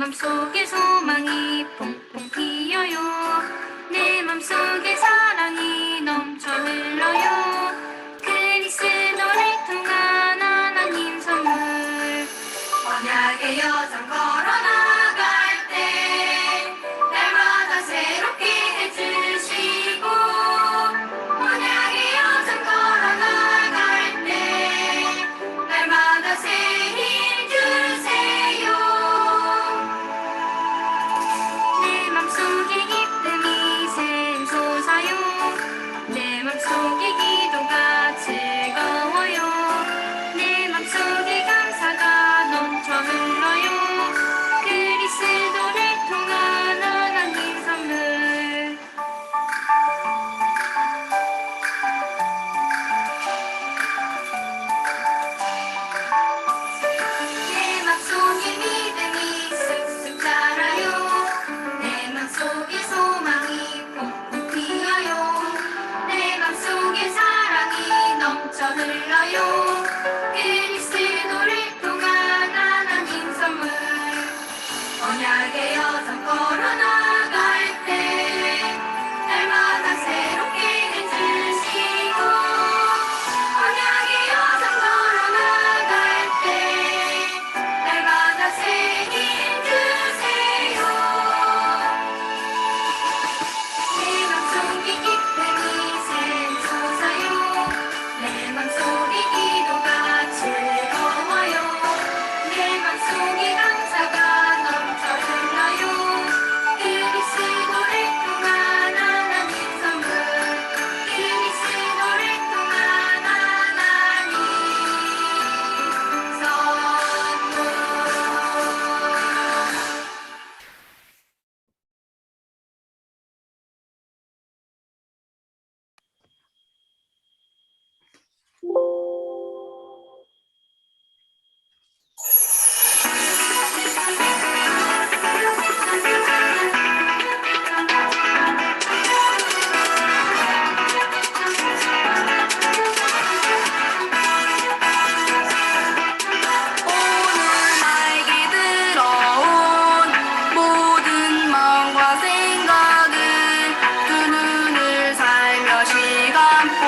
맘속에 소망이 퐁퐁 피어요. 내 맘속에 사랑이 넘쳐 흘러요. 그리스도를 통한 하나님 선물. 언약의 여정 걸어나갈 때 날마다 새롭게 해주시고, 언약의 여정 걸어나갈 때 날마다 새 힘 주세요. 내 맘속에 기쁨이 샘솟아요. 내 맘속에 기도가 즐거워요. 내 맘속에 감사가 넘쳐 흘러요. 그리스도를 통한 하나님 선물. 내 맘속에 믿음이 쑥쑥 자라요. 내 맘속에 소망이 퐁퐁 피어요. 내 맘속에 사랑이 넘쳐 흘러요. 그리스도를 통한 하나님 선물. 언약의 여정 걸어나갈 때 날마다 새롭게 해주시고, 언약의 여정 걸어나갈 때 날마다 새 힘 주세요. 내 맘속에 기쁨이 샘솟아요. 내 맘속에 기도가 즐거워요. 내 맘속에 감사가 넘쳐 흘러요. 그리스도를 통한 하나님 선물. 그리스도를 통한 하나님 선물. 오늘 나에게 들어온 모든 마음과 생각을 두 눈을 살며시 감고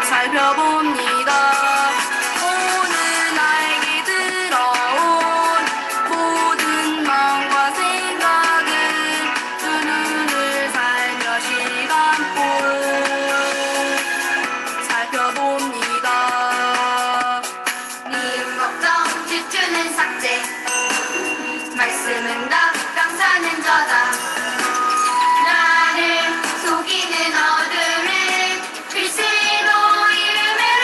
살펴봅니다. 오늘 나에게 들어온 모든 마음과 생각을 두 눈을 살며시 감고 살펴봅니다. 미움 걱정 질투는 삭제, 말씀은 답 감사는 저다. 나를 속이는 어둠을 그리스도 이름으로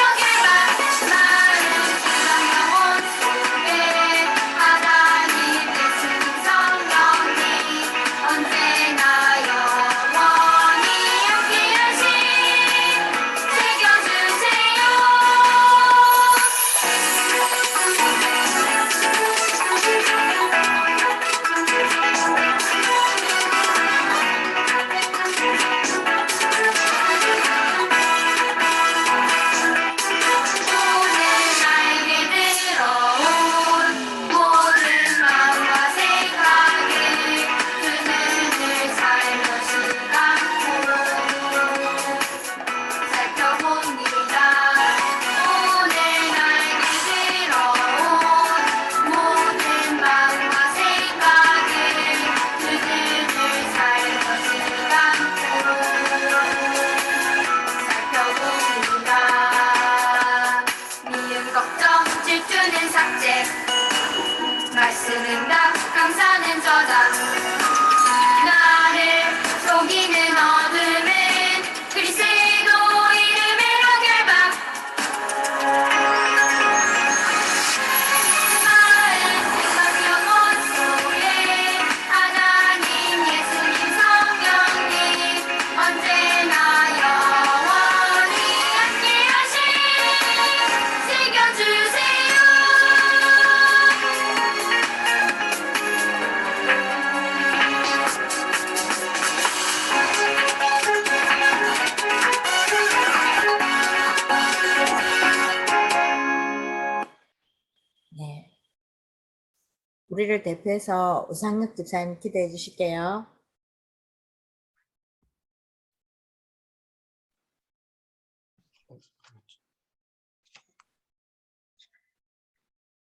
우리를 대표해서 우상혁 집사님 기도해 주실게요.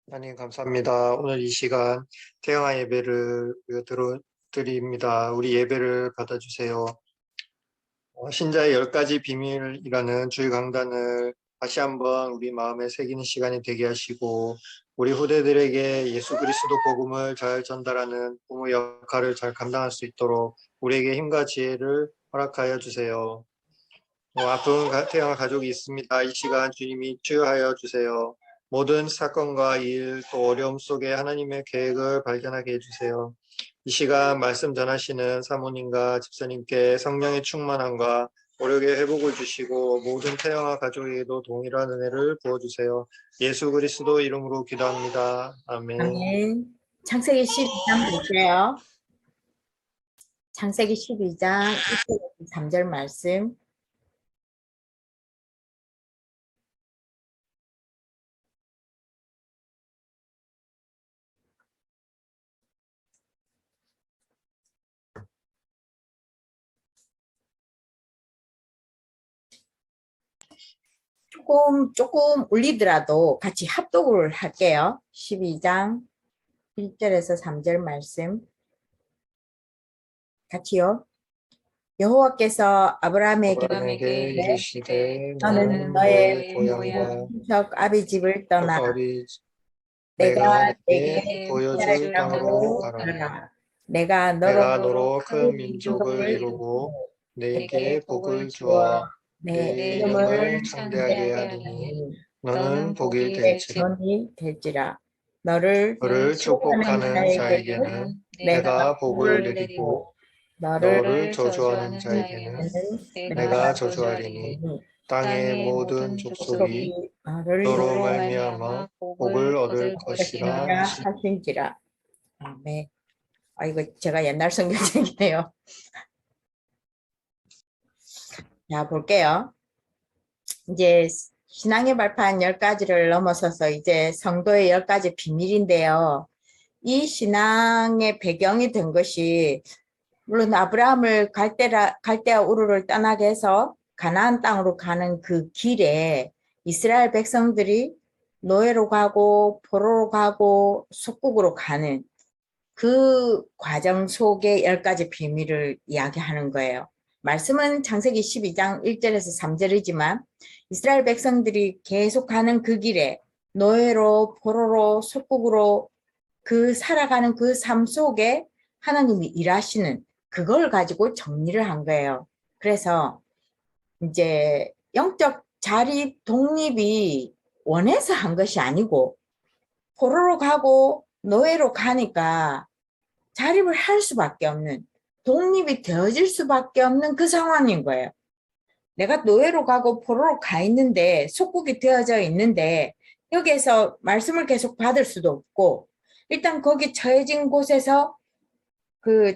하나님 감사합니다. 오늘 이 시간 태영아 예배를 드립니다. 우리 예배를 받아주세요. 신자의 10가지 비밀이라는 주일 강단을 다시 한번 우리 마음에 새기는 시간이 되게 하시고 우리 후대들에게 예수 그리스도 복음을 잘 전달하는 부모 역할을 잘 감당할 수 있도록 우리에게 힘과 지혜를 허락하여 주세요. 아픈 태영아 가족이 있습니다. 이 시간 주님이 치유하여 주세요. 모든 사건과 일, 또 어려움 속에 하나님의 계획을 발견하게 해주세요. 이 시간 말씀 전하시는 사모님과 집사님께 성령의 충만함과 오력의 회복을 주시고 모든 태영아 가족에게도 동일한 은혜를 부어주세요. 예수 그리스도 이름으로 기도합니다. 아멘. 아멘. 창세기 12장 볼게요. 창세기 12장 1절 3절 말씀. 조금 울리더라도 같이 합독을 할게요. 12장 1절에서 3절 말씀 같이요. 여호와께서 아브라함에게 이르시되 너는 너의 너의 고향과 친척 아비 집을 떠나 내가 내가 내게 보여줄 땅으로 가라. 내가 내가 너로 너로 큰 민족을 이루고 내게 복을 주어 내 내 이름을 이름을 창대하게 하리니 너는 복이 될지라. 너니 될지라. 너를 축복하는 자에게는 내가 복을 내리고 너를 저주하는 자에게는 내가 저주하리니 땅의 모든 족속이 너로 말미암아 복을 얻을 것이라 하신지라. 아멘. 이거 제가 옛날 성경책이네요. 자, 볼게요. 이제 신앙의 발판 10가지를 넘어서서 이제 성도의 10가지 비밀인데요. 이 신앙의 배경이 된 것이 물론 아브라함을 갈대아 우르를 떠나게 해서 가나안 땅으로 가는 그 길에 이스라엘 백성들이 노예로 가고 포로로 가고 속국으로 가는 그 과정 속의 10가지 비밀을 이야기하는 거예요. 말씀은 창세기 12장 1절에서 3절이지만 이스라엘 백성들이 계속 가는 그 길에 노예로 포로로 속국으로 그 살아가는 그 삶 속에 하나님이 일하시는 그걸 가지고 정리를 한 거예요. 그래서 이제 영적 자립 독립이 원해서 한 것이 아니고 포로로 가고 노예로 가니까 자립을 할 수밖에 없는 독립이 되어질 수밖에 없는 그 상황인 거예요. 내가 노예로 가고 포로로 가 있는데 속국이 되어져 있는데 여기에서 말씀을 계속 받을 수도 없고 일단 거기 처해진 곳에서 그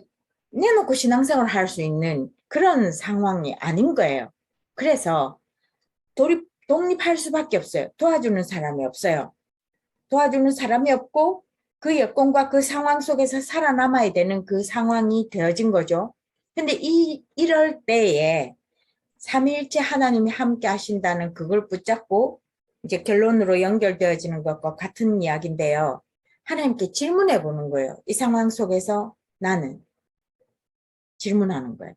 내놓고 신앙생활을 할 수 있는 그런 상황이 아닌 거예요. 그래서 독립할 수밖에 없어요. 도와주는 사람이 없어요. 도와주는 사람이 없고 그 여건과 그 상황 속에서 살아남아야 되는 그 상황이 되어진 거죠. 근데 이럴 때에 삼위일체 하나님이 함께 하신다는 그걸 붙잡고 이제 결론으로 연결되어지는 것과 같은 이야기인데요. 하나님께 질문해 보는 거예요. 이 상황 속에서 나는 질문하는 거예요.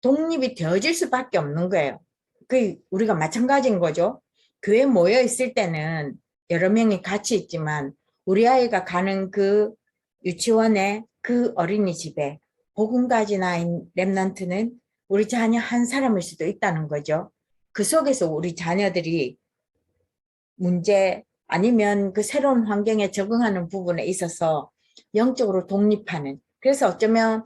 독립이 되어질 수밖에 없는 거예요. 그 우리가 마찬가지인 거죠. 교회 모여 있을 때는 여러 명이 같이 있지만 우리 아이가 가는 그 유치원에 그 어린이집에 복음 가진 아인 렘넌트는 우리 자녀 한 사람일 수도 있다는 거죠. 그 속에서 우리 자녀들이 문제 아니면 그 새로운 환경에 적응하는 부분에 있어서 영적으로 독립하는 그래서 어쩌면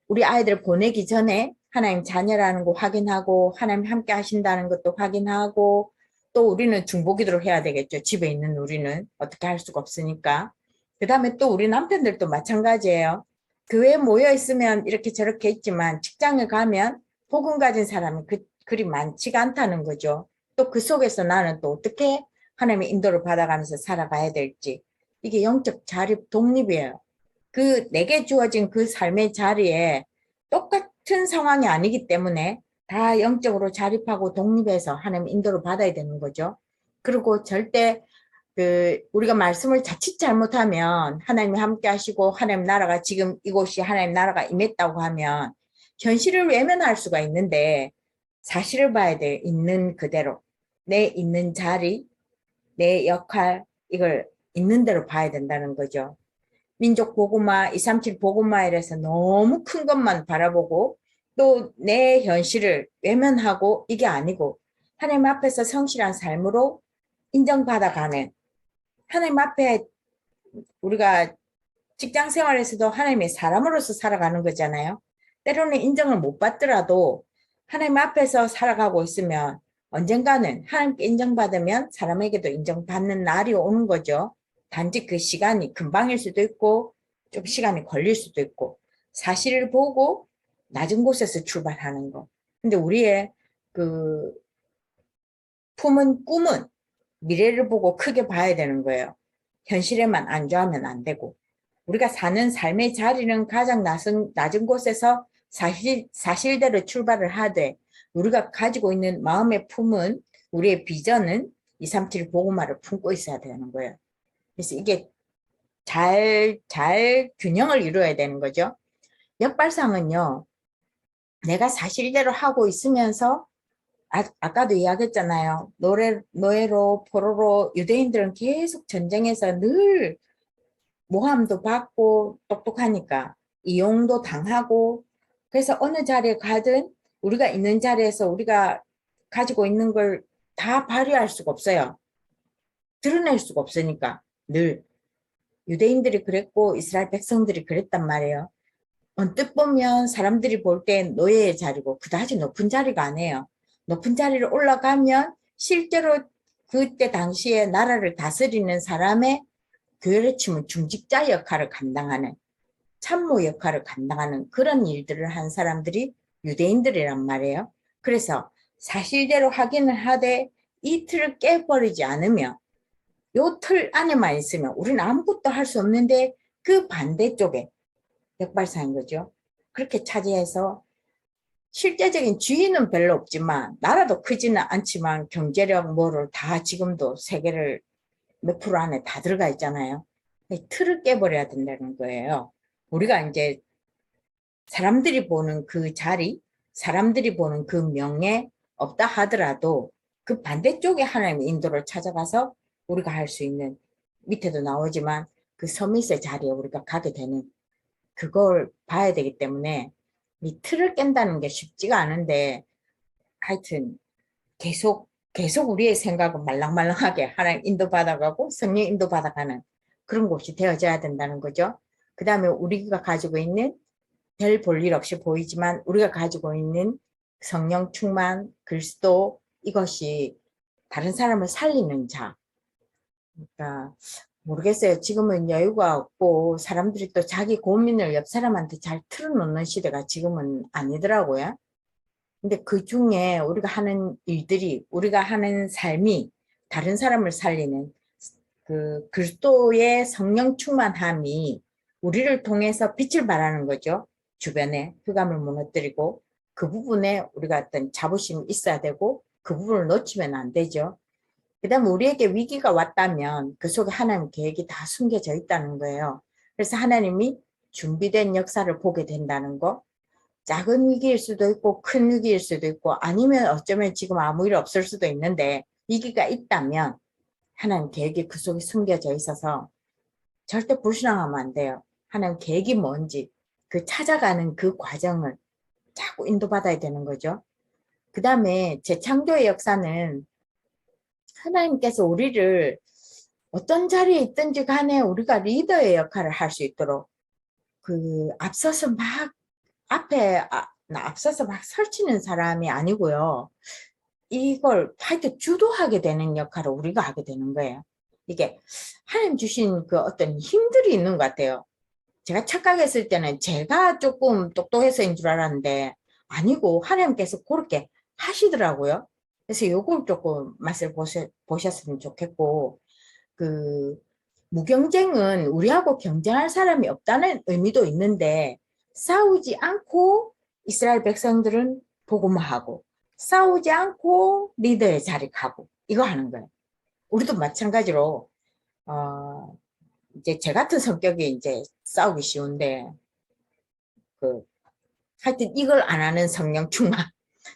우리 아이들 보내기 전에 하나님 자녀라는 거 확인하고 하나님 함께 하신다는 것도 확인하고 또 우리는 중보기도를 해야 되겠죠. 집에 있는 우리는 어떻게 할 수가 없으니까. 그 다음에 또 우리 남편들도 마찬가지예요. 교회에 모여 있으면 이렇게 저렇게 있지만 직장에 가면 복음 가진 사람이 그리 많지가 않다는 거죠. 또 그 속에서 나는 또 어떻게 하나님의 인도를 받아가면서 살아가야 될지 이게 영적 자립 독립이에요. 그 내게 주어진 그 삶의 자리에 똑같은 상황이 아니기 때문에 다 영적으로 자립하고 독립해서 하나님 인도를 받아야 되는 거죠. 그리고 절대 우리가 말씀을 자칫 잘못하면 하나님이 함께 하시고 하나님 나라가 지금 이곳이 하나님 나라가 임했다고 하면 현실을 외면할 수가 있는데 사실을 봐야 돼. 있는 그대로. 내 있는 자리, 내 역할, 이걸 있는 대로 봐야 된다는 거죠. 민족 복음화, 237 복음화 이래서 너무 큰 것만 바라보고 또 내 현실을 외면하고 이게 아니고 하나님 앞에서 성실한 삶으로 인정받아가는 하나님 앞에 우리가 직장 생활에서도 하나님의 사람으로서 살아가는 거잖아요. 때로는 인정을 못 받더라도 하나님 앞에서 살아가고 있으면 언젠가는 하나님께 인정받으면 사람에게도 인정받는 날이 오는 거죠. 단지 그 시간이 금방일 수도 있고 좀 시간이 걸릴 수도 있고 사실을 보고 낮은 곳에서 출발하는 거. 근데 우리의 그 품은 꿈은 미래를 보고 크게 봐야 되는 거예요. 현실에만 안주하면 안 되고 우리가 사는 삶의 자리는 가장 낮은 곳에서 사실대로 출발을 하되 우리가 가지고 있는 마음의 품은 우리의 비전은 237 복음화를 품고 있어야 되는 거예요. 그래서 이게 잘 균형을 이루어야 되는 거죠. 역발상은요. 내가 사실대로 하고 있으면서 아까도 이야기했잖아요. 노예로 포로로 유대인들은 계속 전쟁에서 늘 모함도 받고 똑똑하니까 이용도 당하고 그래서 어느 자리에 가든 우리가 있는 자리에서 우리가 가지고 있는 걸 다 발휘할 수가 없어요. 드러낼 수가 없으니까 늘 유대인들이 그랬고 이스라엘 백성들이 그랬단 말이에요. 언뜻 보면 사람들이 볼 땐 노예의 자리고 그다지 높은 자리가 아니에요. 높은 자리를 올라가면 실제로 그때 당시에 나라를 다스리는 사람의 교회를 치면 중직자 역할을 감당하는 참모 역할을 감당하는 그런 일들을 한 사람들이 유대인들이란 말이에요. 그래서 사실대로 확인을 하되 이 틀을 깨버리지 않으면 요 틀 안에만 있으면 우리는 아무것도 할 수 없는데 그 반대쪽에 역발상인 거죠. 그렇게 차지해서 실제적인 주인은 별로 없지만 나라도 크지는 않지만 경제력 뭐를 다 지금도 세계를 몇 프로 안에 다 들어가 있잖아요. 틀을 깨버려야 된다는 거예요. 우리가 이제 사람들이 보는 그 자리, 사람들이 보는 그 명예 없다 하더라도 그 반대쪽에 하나님의 인도를 찾아가서 우리가 할 수 있는 밑에도 나오지만 그 서밋의 자리에 우리가 가게 되는 그걸 봐야 되기 때문에 이 틀을 깬다는 게 쉽지가 않은데 하여튼 계속 우리의 생각은 말랑말랑하게 하나님 인도받아가고 성령 인도받아가는 그런 곳이 되어져야 된다는 거죠. 그 다음에 우리가 가지고 있는 별 볼 일 없이 보이지만 우리가 가지고 있는 성령 충만, 그리스도 이것이 다른 사람을 살리는 자. 그러니까 모르겠어요. 지금은 여유가 없고 사람들이 또 자기 고민을 옆 사람한테 잘 틀어놓는 시대가 지금은 아니더라고요. 근데 그 중에 우리가 하는 일들이 우리가 하는 삶이 다른 사람을 살리는 그 그리스도의 성령 충만함이 우리를 통해서 빛을 발하는 거죠. 주변에 흑암을 무너뜨리고 그 부분에 우리가 어떤 자부심이 있어야 되고 그 부분을 놓치면 안 되죠. 그 다음에 우리에게 위기가 왔다면 그 속에 하나님 계획이 다 숨겨져 있다는 거예요. 그래서 하나님이 준비된 역사를 보게 된다는 거. 작은 위기일 수도 있고 큰 위기일 수도 있고 아니면 어쩌면 지금 아무 일 없을 수도 있는데 위기가 있다면 하나님 계획이 그 속에 숨겨져 있어서 절대 불신앙하면 안 돼요. 하나님 계획이 뭔지 그 찾아가는 그 과정을 자꾸 인도받아야 되는 거죠. 그 다음에 재창조의 역사는 하나님께서 우리를 어떤 자리에 있든지 간에 우리가 리더의 역할을 할 수 있도록 앞서서 막 앞서서 막 설치는 사람이 아니고요. 이걸 하여튼 주도하게 되는 역할을 우리가 하게 되는 거예요. 이게 하나님 주신 그 어떤 힘들이 있는 것 같아요. 제가 착각했을 때는 제가 조금 똑똑해서인 줄 알았는데 아니고 하나님께서 그렇게 하시더라고요. 그래서 요걸 조금 맛을 보셨으면 좋겠고 무경쟁은 우리하고 경쟁할 사람이 없다는 의미도 있는데 싸우지 않고 이스라엘 백성들은 복음화하고 싸우지 않고 리더의 자리 가고 이거 하는 거예요. 우리도 마찬가지로 이제 제 같은 성격이 이제 싸우기 쉬운데 하여튼 이걸 안 하는 성령 충만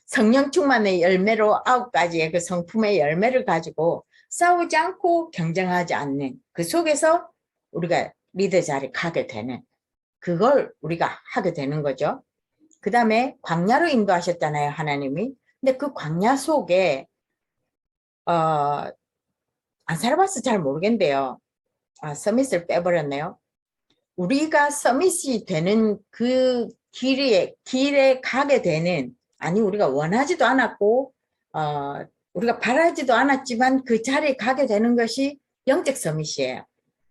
성령 충만의 열매로 9가지의 그 성품의 열매를 가지고 싸우지 않고 경쟁하지 않는 그 속에서 우리가 리더 자리 가게 되는 그걸 우리가 하게 되는 거죠. 그 다음에 광야로 인도하셨잖아요, 하나님이. 근데 그 광야 속에 안 살아봐서 잘 모르겠는데요. 서밋을 빼버렸네요. 우리가 서밋이 되는 그 길에 가게 되는 아니 우리가 원하지도 않았고 우리가 바라지도 않았지만 그 자리에 가게 되는 것이 영적 서밋이에요.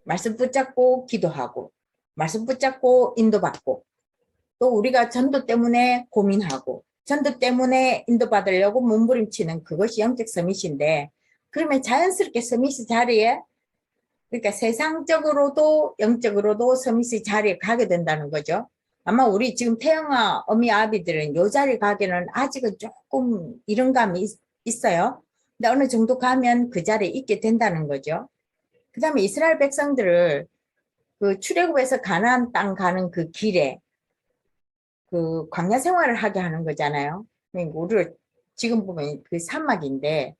말씀 붙잡고 기도하고 말씀 붙잡고 인도받고 또 우리가 전도 때문에 고민하고 전도 때문에 인도받으려고 몸부림치는 그것이 영적 서밋인데 그러면 자연스럽게 서밋의 자리에 그러니까 세상적으로도 영적으로도 서밋의 자리에 가게 된다는 거죠. 아마 우리 지금 태영아 어미 아비들은 요 자리에 가기는 아직은 조금 이런 감이 있어요. 근데 어느 정도 가면 그 자리에 있게 된다는 거죠. 그 다음에 이스라엘 백성들을 그 출애굽에서 가나안 땅 가는 그 길에 그 광야 생활을 하게 하는 거잖아요. 우리를 지금 보면 그 사막인데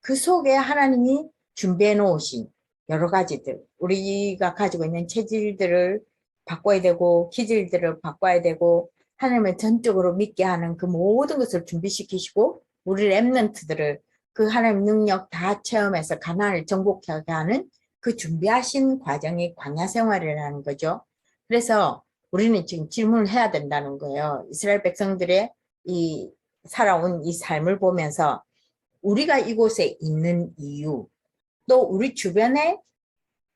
그 속에 하나님이 준비해 놓으신 여러 가지들 우리가 가지고 있는 체질들을 바꿔야 되고 기질들을 바꿔야 되고 하나님을 전적으로 믿게 하는 그 모든 것을 준비시키시고 우리 렘넌트들을 그 하나님 능력 다 체험해서 가나안을 정복하게 하는 그 준비하신 과정이 광야 생활이라는 거죠. 그래서 우리는 지금 질문을 해야 된다는 거예요. 이스라엘 백성들의 이 살아온 이 삶을 보면서 우리가 이곳에 있는 이유, 또 우리 주변에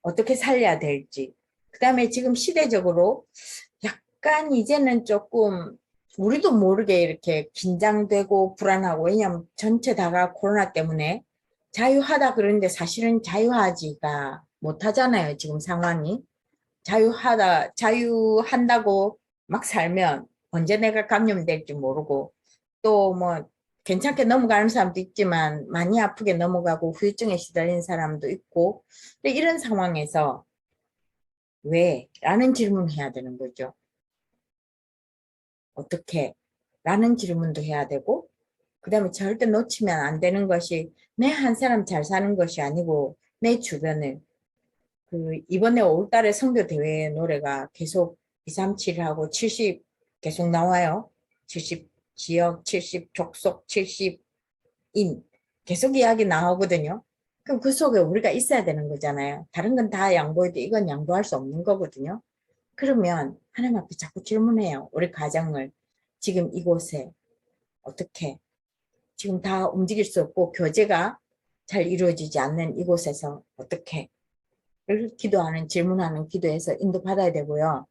어떻게 살려야 될지, 그 다음에 지금 시대적으로 약간 이제는 조금 우리도 모르게 이렇게 긴장되고 불안하고 왜냐하면 전체 다가 코로나 때문에 자유하다 그러는데 사실은 자유하지가 못하잖아요. 지금 상황이. 자유한다고 막 살면 언제 내가 감염될지 모르고 또 뭐 괜찮게 넘어가는 사람도 있지만 많이 아프게 넘어가고 후유증에 시달리는 사람도 있고 근데 이런 상황에서 왜? 라는 질문을 해야 되는 거죠. 어떻게? 라는 질문도 해야 되고 그 다음에 절대 놓치면 안 되는 것이 내 한 사람 잘 사는 것이 아니고 내 주변을 이번에 5월달에 성교 대회 노래가 계속 237하고 70 계속 나와요. 70 지역, 70 족속, 70인 계속 이야기 나오거든요. 그럼 그 속에 우리가 있어야 되는 거잖아요. 다른 건 다 양보해도 이건 양보할 수 없는 거거든요. 그러면 하나님 앞에 자꾸 질문해요. 우리 가정을 지금 이곳에 어떻게 지금 다 움직일 수 없고 교제가 잘 이루어지지 않는 이곳에서 어떻게 기도하는 질문하는 기도에서 인도받아야 되고요.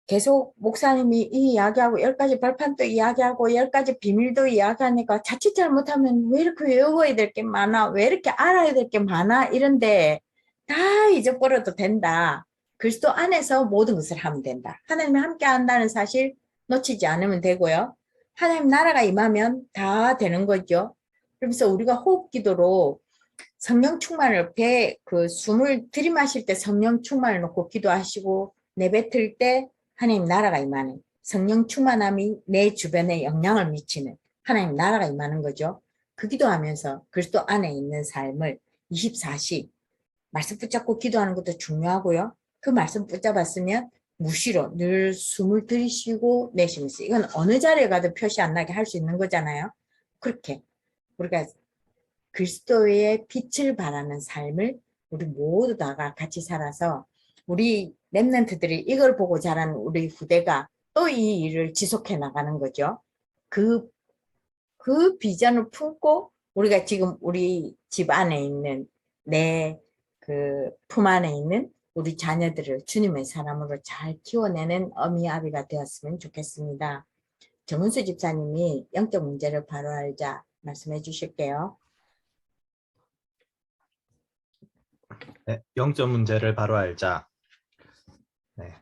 계속 목사님이 이 이야기하고 10가지 발판도 이야기하고 10가지 비밀도 이야기하니까 자칫 잘못하면 왜 이렇게 외워야 될 게 많아 왜 이렇게 알아야 될 게 많아 이런데 다 잊어버려도 된다. 그리스도 안에서 모든 것을 하면 된다. 하나님이 함께 한다는 사실 놓치지 않으면 되고요. 하나님 나라가 임하면 다 되는 거죠. 그러면서 우리가 호흡 기도로 성령 충만을 숨을 들이마실 때 성령 충만을 놓고 기도하시고 내뱉을 때 하나님 나라가 임하는 성령 충만함이 내 주변에 영향을 미치는 하나님 나라가 임하는 거죠. 그 기도하면서 그리스도 안에 있는 삶을 24시 말씀 붙잡고 기도하는 것도 중요하고요. 그 말씀 붙잡았으면 무시로 늘 숨을 들이쉬고 내쉬면서 이건 어느 자리에 가도 표시 안 나게 할 수 있는 거잖아요. 그렇게 우리가 그리스도의 빛을 발하는 삶을 우리 모두 다가 같이 살아서 우리 렘넌트들이 이걸 보고 자란 우리 후대가 또 이 일을 지속해 나가는 거죠. 그 비전을 품고 우리가 지금 우리 집 안에 있는 내 그 품 안에 있는 우리 자녀들을 주님의 사람으로 잘 키워내는 어미 아비가 되었으면 좋겠습니다. 정은수 집사님이 영적 문제를 바로 알자 말씀해 주실게요. 네, 영적 문제를 바로 알자. 네.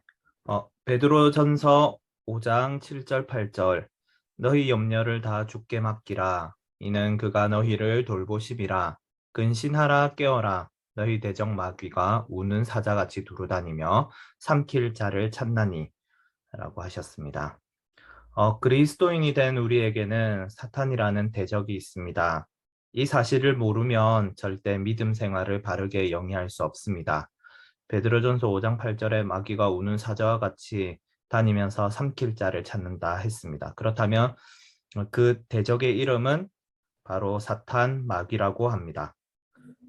베드로전서 5장 7절 8절 너희 염려를 다 주께 맡기라. 이는 그가 너희를 돌보심이라. 근신하라 깨어라. 너희 대적 마귀가 우는 사자같이 두루다니며 삼킬 자를 찾나니 라고 하셨습니다. 그리스도인이 된 우리에게는 사탄이라는 대적이 있습니다. 이 사실을 모르면 절대 믿음 생활을 바르게 영위할 수 없습니다. 베드로전서 5장 8절에 마귀가 우는 사자와 같이 다니면서 삼킬 자를 찾는다 했습니다. 그렇다면 그 대적의 이름은 바로 사탄 마귀라고 합니다.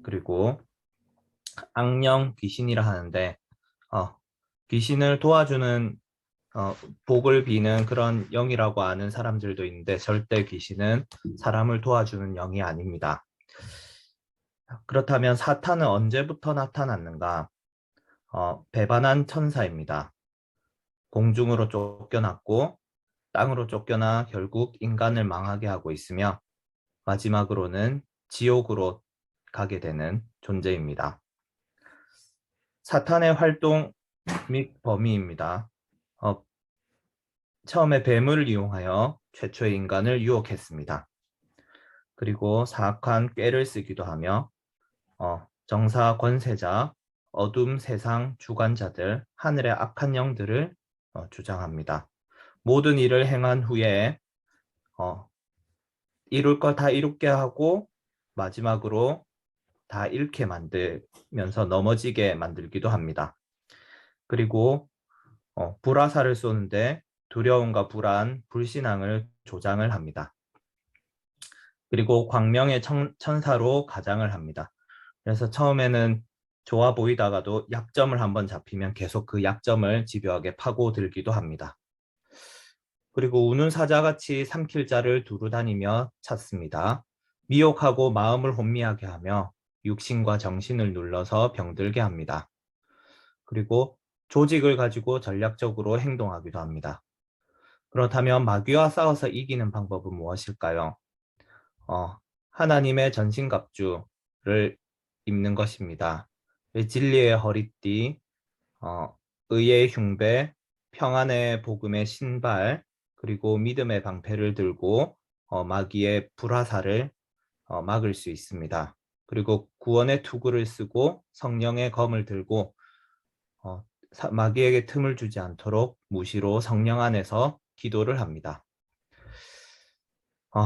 그리고 악령 귀신이라 하는데 귀신을 도와주는 복을 비는 그런 영이라고 아는 사람들도 있는데 절대 귀신은 사람을 도와주는 영이 아닙니다. 그렇다면 사탄은 언제부터 나타났는가? 배반한 천사입니다. 공중으로 쫓겨났고 땅으로 쫓겨나 결국 인간을 망하게 하고 있으며 마지막으로는 지옥으로 가게 되는 존재입니다. 사탄의 활동 및 범위입니다. 처음에 뱀을 이용하여 최초의 인간을 유혹했습니다. 그리고 사악한 꾀를 쓰기도 하며 정사 권세자, 어둠 세상 주관자들, 하늘의 악한 영들을 주장합니다. 모든 일을 행한 후에 이룰 걸 다 이루게 하고 마지막으로 다 잃게 만들면서 넘어지게 만들기도 합니다. 그리고 불화살을 쏘는데 두려움과 불안, 불신앙을 조장을 합니다. 그리고 광명의 천사로 가장을 합니다. 그래서 처음에는 좋아 보이다가도 약점을 한번 잡히면 계속 그 약점을 집요하게 파고들기도 합니다. 그리고 우는 사자같이 삼킬 자를 두루다니며 찾습니다. 미혹하고 마음을 혼미하게 하며 육신과 정신을 눌러서 병들게 합니다. 그리고 조직을 가지고 전략적으로 행동하기도 합니다. 그렇다면 마귀와 싸워서 이기는 방법은 무엇일까요? 하나님의 전신갑주를 입는 것입니다. 진리의 허리띠, 의의 흉배, 평안의 복음의 신발, 그리고 믿음의 방패를 들고 마귀의 불화살을 막을 수 있습니다. 그리고 구원의 투구를 쓰고 성령의 검을 들고 마귀에게 틈을 주지 않도록 무시로 성령 안에서 기도를 합니다.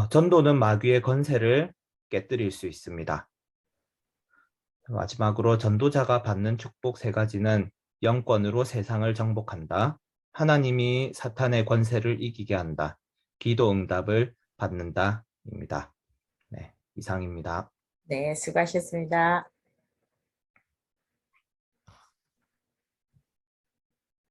전도는 마귀의 권세를 깨뜨릴 수 있습니다. 마지막으로 전도자가 받는 축복 3가지는 영권으로 세상을 정복한다. 하나님이 사탄의 권세를 이기게 한다. 기도 응답을 받는다. 입니다. 네, 이상입니다. 네, 수고하셨습니다.